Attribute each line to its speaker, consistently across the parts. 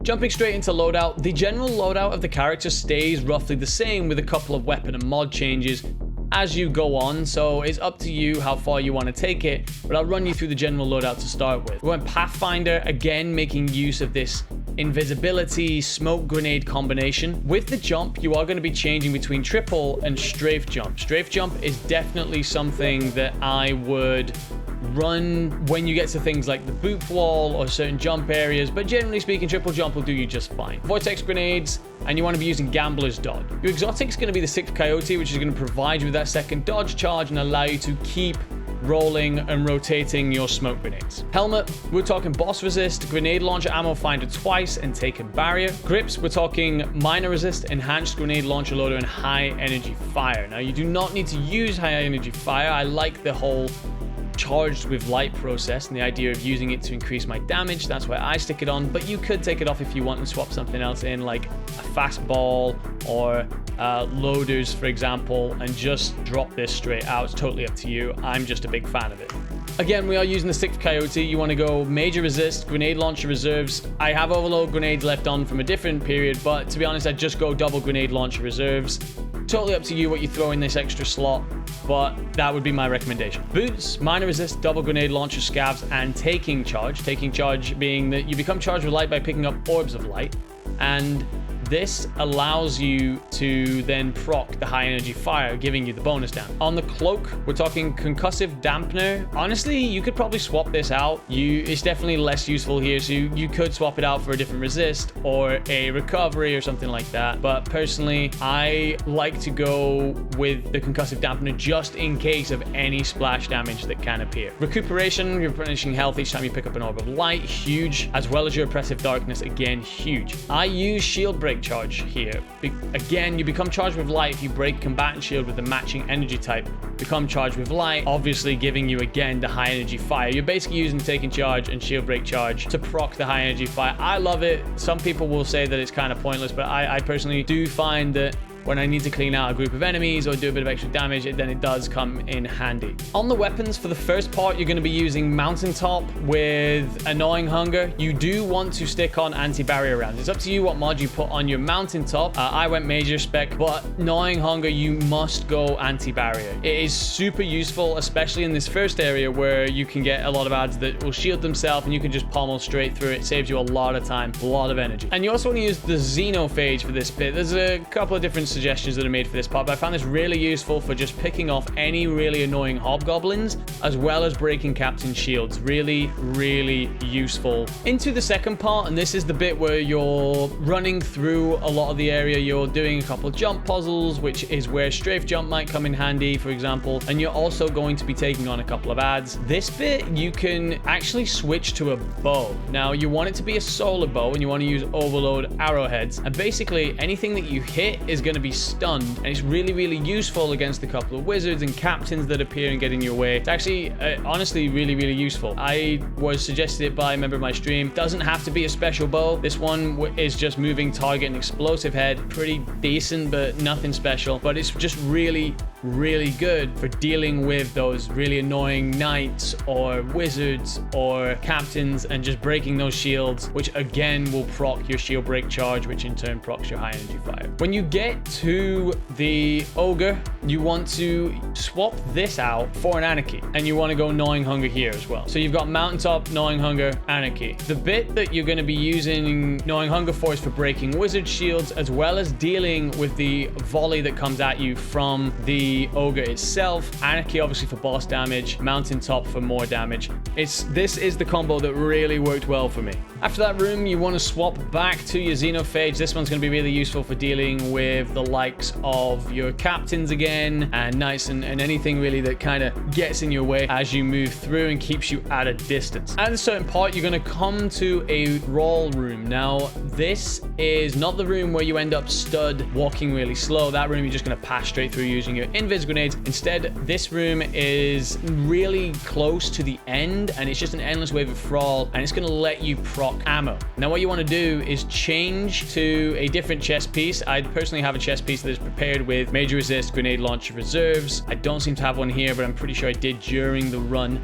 Speaker 1: Jumping straight into loadout, the general loadout of the character stays roughly the same with a couple of weapon and mod changes as you go on, so it's up to you how far you want to take it, but I'll run you through the general loadout to start with. We went Pathfinder, again making use of this invisibility smoke grenade combination. With the jump, you are going to be changing between triple and strafe jump. Strafe jump is definitely something that I would run when you get to things like the boot wall or certain jump areas, but generally speaking, triple jump will do you just fine. Vortex grenades, and you want to be using Gambler's Dodge. Your exotic's going to be the 6th Coyote, which is going to provide you with that second dodge charge and allow you to keep rolling and rotating your smoke grenades. Helmet, we're talking boss resist, grenade launcher ammo finder twice, and taken barrier. Grips, we're talking minor resist, enhanced grenade launcher loader, and high energy fire. Now, you do not need to use high energy fire. I like the whole charged with light process and the idea of using it to increase my damage. That's why I stick it on, but you could take it off if you want and swap something else in, like a fastball or loaders, for example, and just drop this straight out. It's totally up to you. I'm just a big fan of it. Again, we are using the 6th Coyote. You want to go major resist, grenade launcher reserves. I have overload grenades left on from a different period, but to be honest, I'd just go double grenade launcher reserves. Totally up to you what you throw in this extra slot, but that would be my recommendation. Boots, minor resist, double grenade launcher scavs, and taking charge. Taking charge being that you become charged with light by picking up orbs of light, and this allows you to then proc the high energy fire, giving you the bonus down. On the cloak, we're talking concussive dampener. Honestly, you could probably swap this out. It's definitely less useful here, so you could swap it out for a different resist or a recovery or something like that. But personally, I like to go with the concussive dampener just in case of any splash damage that can appear. Recuperation, you're replenishing health each time you pick up an orb of light, huge, as well as your oppressive darkness, again, huge. I use shield break charge here. Again, you become charged with light if you break combatant shield with the matching energy type. Become charged with light, obviously giving you again the high energy fire. You're basically using taking charge and shield break charge to proc the high energy fire. I love it. Some people will say that it's kind of pointless, but I personally do find that when I need to clean out a group of enemies or do a bit of extra damage, then it does come in handy. On the weapons, for the first part, you're going to be using Mountaintop with Annoying Hunger. You do want to stick on anti-barrier rounds. It's up to you what mod you put on your Mountaintop. I went major spec, but Annoying Hunger, you must go anti-barrier. It is super useful, especially in this first area where you can get a lot of ads that will shield themselves and you can just pommel straight through it. It saves you a lot of time, a lot of energy. And you also want to use the Xenophage for this bit. There's a couple of different suggestions that are made for this part, but I found this really useful for just picking off any really annoying hobgoblins as well as breaking captain shields. Really, really useful. Into the second part, and this is the bit where you're running through a lot of the area. You're doing a couple of jump puzzles, which is where strafe jump might come in handy, for example, and you're also going to be taking on a couple of ads. This bit, you can actually switch to a bow. Now, you want it to be a solar bow, and you want to use overload arrowheads, and basically anything that you hit is going to be stunned, and it's really, really useful against a couple of wizards and captains that appear and get in your way. It's actually honestly really, really useful. I was suggested it by a member of my stream. Doesn't have to be a special bow. This one is just moving target and explosive head. Pretty decent, but nothing special, but it's just really, really good for dealing with those really annoying knights or wizards or captains and just breaking those shields, which again will proc your shield break charge, which in turn procs your high energy fire. When you get to the Ogre, you want to swap this out for an Anarchy, and you want to go Gnawing Hunger here as well. So you've got Mountaintop, Gnawing Hunger, Anarchy. The bit that you're going to be using Gnawing Hunger for is for breaking wizard shields, as well as dealing with the volley that comes at you from the Ogre itself. Anarchy obviously for boss damage, Mountaintop for more damage. This is the combo that really worked well for me. After that room, you want to swap back to your Xenophage. This one's going to be really useful for dealing with the likes of your captains again, and knights, and anything really that kind of gets in your way as you move through and keeps you at a distance. At a certain part, you're going to come to a Thrall room. Now, this is not the room where you end up stud walking really slow. That room you're just going to pass straight through using your invis grenades. Instead, this room is really close to the end, and it's just an endless wave of Thrall, and it's going to let you proc stock ammo. Now what you want to do is change to a different chest piece. I personally have a chest piece that is prepared with major resist, grenade launcher reserves. I don't seem to have one here, but I'm pretty sure I did during the run.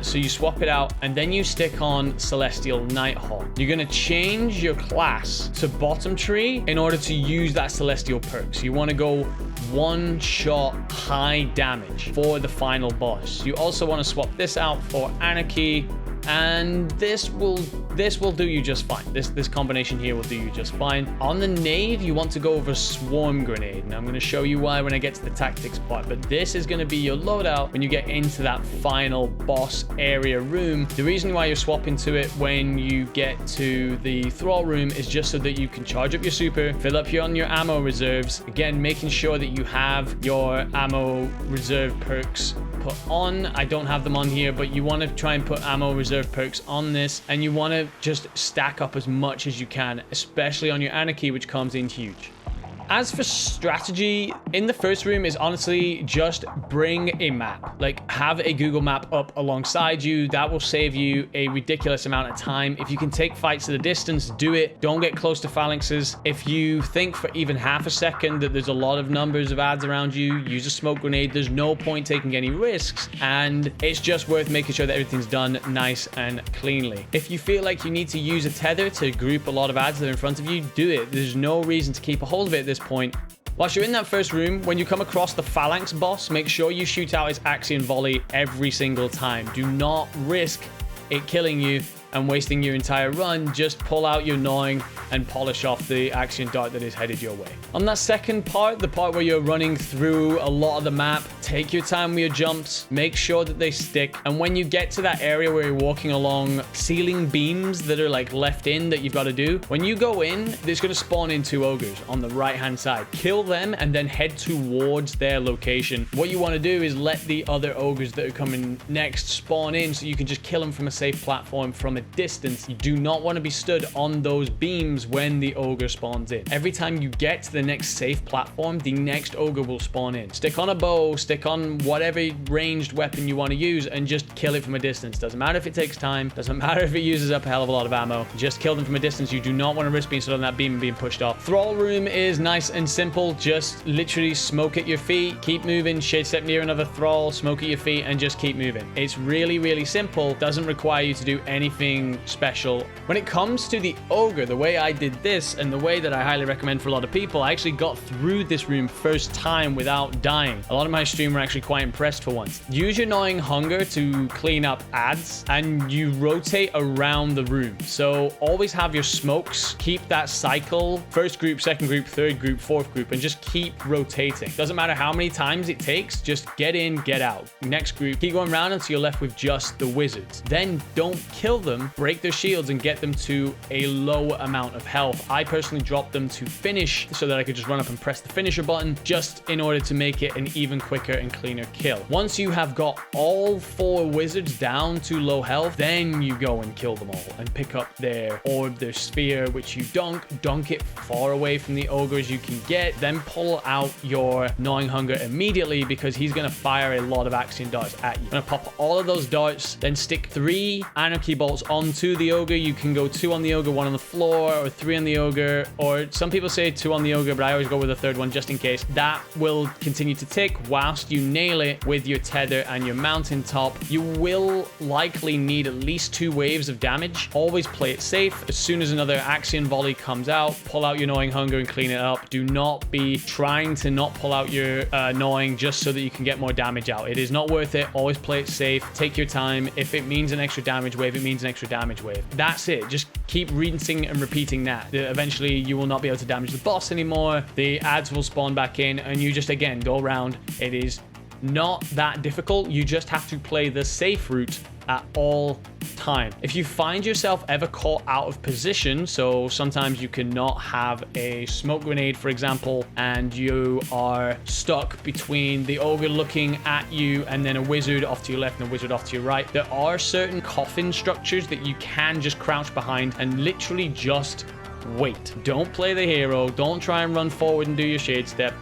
Speaker 1: So you swap it out and then you stick on Celestial Nighthawk. You're going to change your class to bottom tree in order to use that Celestial perk. So you want to go one shot high damage for the final boss. You also want to swap this out for Anarchy, and this will do you just fine. This combination here will do you just fine. On the nade, you want to go over Swarm Grenade. Now I'm going to show you why when I get to the tactics part, but this is going to be your loadout when you get into that final boss area room. The reason why you're swapping to it when you get to the Thrall room is just so that you can charge up your super, fill up your ammo reserves. Again, making sure that you have your ammo reserve perks put on. I don't have them on here, but you want to try and put ammo reserve perks on this, and you want to just stack up as much as you can, especially on your Anarchy, which comes in huge. As for strategy, in the first room is honestly just bring a map. Like, have a Google map up alongside you. That will save you a ridiculous amount of time. If you can take fights at a distance, do it. Don't get close to phalanxes. If you think for even half a second that there's a lot of numbers of ads around you, use a smoke grenade. There's no point taking any risks, and it's just worth making sure that everything's done nice and cleanly. If you feel like you need to use a tether to group a lot of ads that are in front of you, do it. There's no reason to keep a hold of it at this point. Whilst you're in that first room, when you come across the phalanx boss, make sure you shoot out his Axion volley every single time. Do not risk it killing you and wasting your entire run. Just pull out your gnawing and polish off the Axion dart that is headed your way. On that second part, the part where you're running through a lot of the map, take your time with your jumps, make sure that they stick. And when you get to that area where you're walking along ceiling beams that are like left in that you've got to do, when you go in, there's going to spawn in 2 ogres on the right hand side. Kill them and then head towards their location. What you want to do is let the other ogres that are coming next spawn in so you can just kill them from a safe platform from a distance. You do not want to be stood on those beams when the ogre spawns in. Every time you get to the next safe platform, the next ogre will spawn in. Stick on a bow, stick on whatever ranged weapon you want to use, and just kill it from a distance. Doesn't matter if it takes time, doesn't matter if it uses up a hell of a lot of ammo. Just kill them from a distance. You do not want to risk being stood on that beam and being pushed off. Thrall room is nice and simple. Just literally smoke at your feet, keep moving, shade step near another thrall, smoke at your feet, and just keep moving. It's really, really simple. Doesn't require you to do anything special. When it comes to the ogre, the way I did this and the way that I highly recommend for a lot of people, I actually got through this room first time without dying. A lot of my stream were actually quite impressed for once. Use your gnawing hunger to clean up ads, and you rotate around the room. So always have your smokes, keep that cycle, first group, second group, third group, fourth group, and just keep rotating. Doesn't matter how many times it takes, just get in, get out. Next group, keep going around until you're left with just the wizards. Then don't kill them, break their shields and get them to a low amount of health. I personally dropped them to finish so that I could just run up and press the finisher button, just in order to make it an even quicker and cleaner kill. Once you have got all 4 wizards down to low health, then you go and kill them all and pick up their orb, their sphere, which you dunk it far away from the ogre as you can get. Then pull out your gnawing hunger immediately, because he's going to fire a lot of Axion darts at you. I'm going to pop all of those darts, then stick 3 Anarchy bolts onto the ogre. You can go 2 on the ogre, 1 on the floor, or 3 on the ogre, or some people say 2 on the ogre, but I always go with a 3rd one just in case. That will continue to tick whilst you nail it with your tether and your mountaintop. You will likely need at least 2 waves of damage. Always play it safe. As soon as another Axion volley comes out, pull out your gnawing hunger and clean it up. Do not be trying to not pull out your gnawing just so that you can get more damage out. It is not worth it. Always play it safe. Take your time. If it means an extra damage wave, it means an extra damage wave. That's it. Just keep rinsing and repeating that. Eventually you will not be able to damage the boss anymore. The ads will spawn back in, and you just again go around. It is not that difficult. You just have to play the safe route at all time. If you find yourself ever caught out of position, so sometimes you cannot have a smoke grenade, for example, and you are stuck between the ogre looking at you and then a wizard off to your left and a wizard off to your right, there are certain coffin structures that you can just crouch behind and literally just wait. Don't play the hero. Don't try and run forward and do your shade step.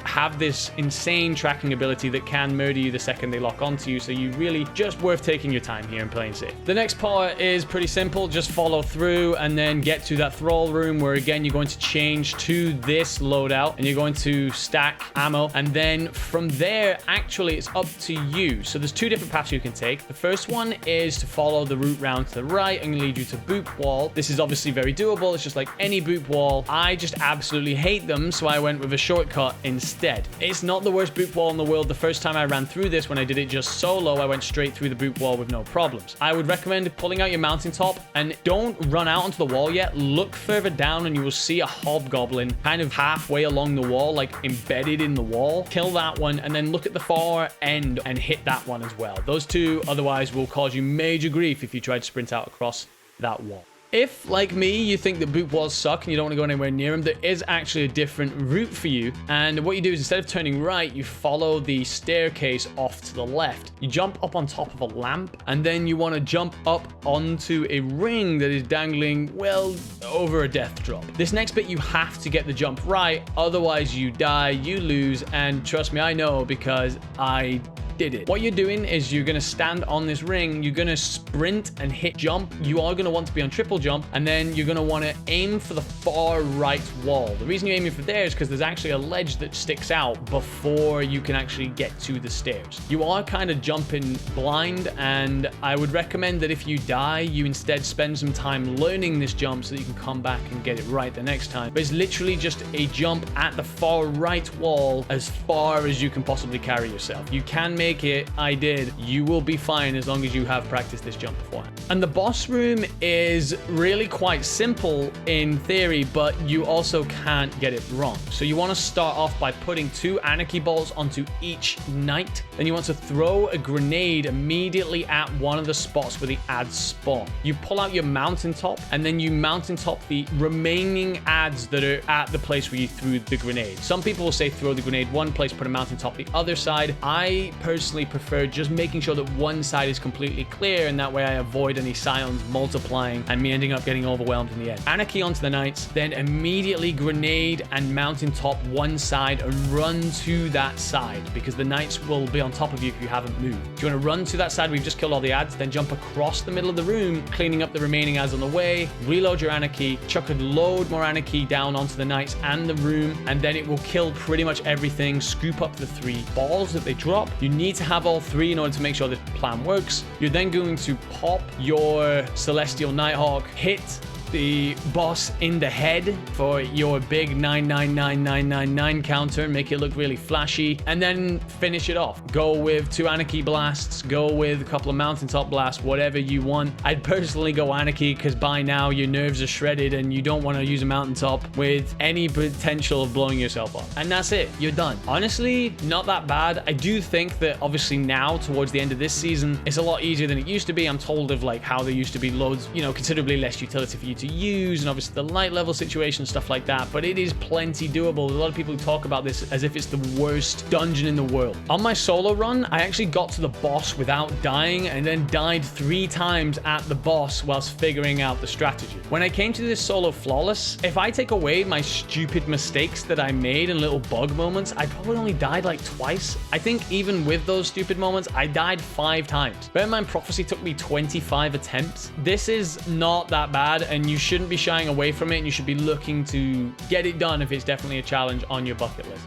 Speaker 1: have this insane tracking ability that can murder you the second they lock onto you, so you really just worth taking your time here and playing safe. The next part is pretty simple. Just follow through and then get to that Thrall room where, again, you're going to change to this loadout and you're going to stack ammo. And then from there, actually, it's up to you. So there's two different paths you can take. The first one is to follow the route round to the right and lead you to Boop Wall. This is obviously very doable. It's just like any Boop Wall. I just absolutely hate them, so I went with a shortcut instead. It's not the worst Boop Wall in the world. The first time I ran through this, when I did it just solo, I went straight through the Boop Wall with no problems. I would recommend pulling out your mountaintop and don't run out onto the wall yet. Look further down and you will see a hobgoblin kind of halfway along the wall, like embedded in the wall. Kill that one and then look at the far end and hit that one as well. Those two otherwise will cause you major grief if you try to sprint out across that wall. If, like me, you think that Boop Walls suck and you don't want to go anywhere near them, there is actually a different route for you. And what you do is, instead of turning right, you follow the staircase off to the left. You jump up on top of a lamp, and then you want to jump up onto a ring that is dangling, well, over a death drop. This next bit, you have to get the jump right, otherwise you die, you lose, and trust me, I know, because I did it. What you're doing is you're going to stand on this ring, you're going to sprint and hit jump. You are going to want to be on triple jump, and then you're going to want to aim for the far right wall. The reason you're aiming for there is because there's actually a ledge that sticks out before you can actually get to the stairs. You are kind of jumping blind, and I would recommend that if you die, you instead spend some time learning this jump so that you can come back and get it right the next time. But it's literally just a jump at the far right wall as far as you can possibly carry yourself. You can make it. I did. You will be fine as long as you have practiced this jump beforehand. And the boss room is really quite simple in theory, but you also can't get it wrong. So you want to start off by putting 2 anarchy balls onto each knight. Then you want to throw a grenade immediately at one of the spots where the ads spawn. You pull out your mountaintop, and then you mountaintop the remaining ads that are at the place where you threw the grenade. Some people will say throw the grenade one place, put a mountaintop the other side. I personally prefer just making sure that one side is completely clear, and that way I avoid any scions multiplying and me ending up getting overwhelmed in the end. Anarchy onto the knights, then immediately grenade and mountaintop one side and run to that side, because the knights will be on top of you if you haven't moved. If you want to run to that side where you've just killed all the ads, then jump across the middle of the room, cleaning up the remaining ads on the way, reload your anarchy, chuck a load more anarchy down onto the knights and the room, and then it will kill pretty much everything, scoop up the 3 balls that they drop. You need to have all 3 in order to make sure the plan works. You're then going to pop your Celestial Nighthawk, hit the boss in the head for your big 999999 counter, make it look really flashy, and then finish it off. Go with 2 anarchy blasts, go with a couple of mountaintop blasts, whatever you want. I'd personally go anarchy because by now your nerves are shredded and you don't want to use a mountaintop with any potential of blowing yourself up. And that's it, you're done. Honestly, not that bad. I do think that obviously now towards the end of this season, it's a lot easier than it used to be. I'm told of like how there used to be loads, considerably less utility for you to use, and obviously the light level situation, stuff like that, but it is plenty doable. There's a lot of people who talk about this as if it's the worst dungeon in the world. On my solo run, I actually got to the boss without dying, and then died 3 times at the boss whilst figuring out the strategy. When I came to this solo flawless, if I take away my stupid mistakes that I made and little bug moments, I probably only died like twice. I think even with those stupid moments, I died 5 times. Bear in mind, Prophecy took me 25 attempts. This is not that bad, and you shouldn't be shying away from it, and you should be looking to get it done if it's definitely a challenge on your bucket list.